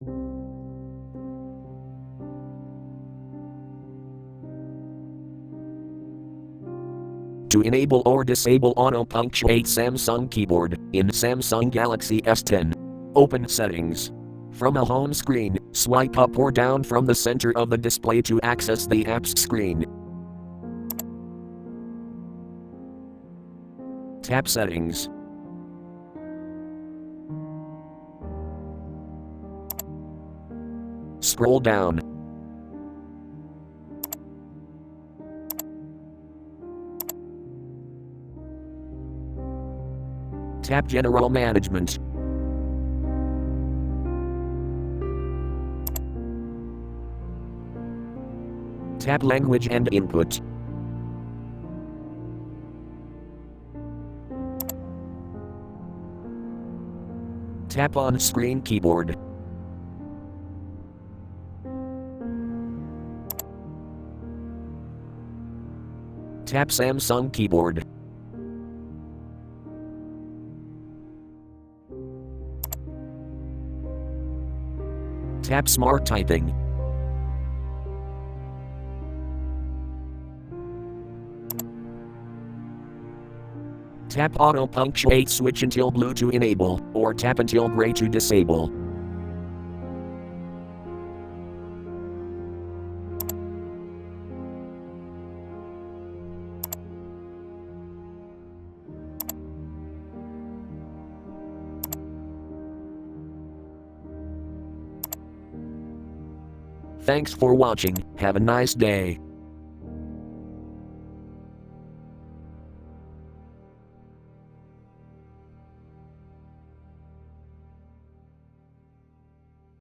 To enable or disable Auto Punctuate Samsung keyboard in Samsung Galaxy S10. Open Settings. From a home screen, swipe up or down from the center of the display to access the apps screen. Tap Settings. Scroll down. Tap General Management. Tap Language and Input. Tap On Screen Keyboard. Tap Samsung Keyboard. Tap Smart Typing. Tap Auto Punctuate switch until blue to enable, or tap until gray to disable. Thanks for watching, have a nice day.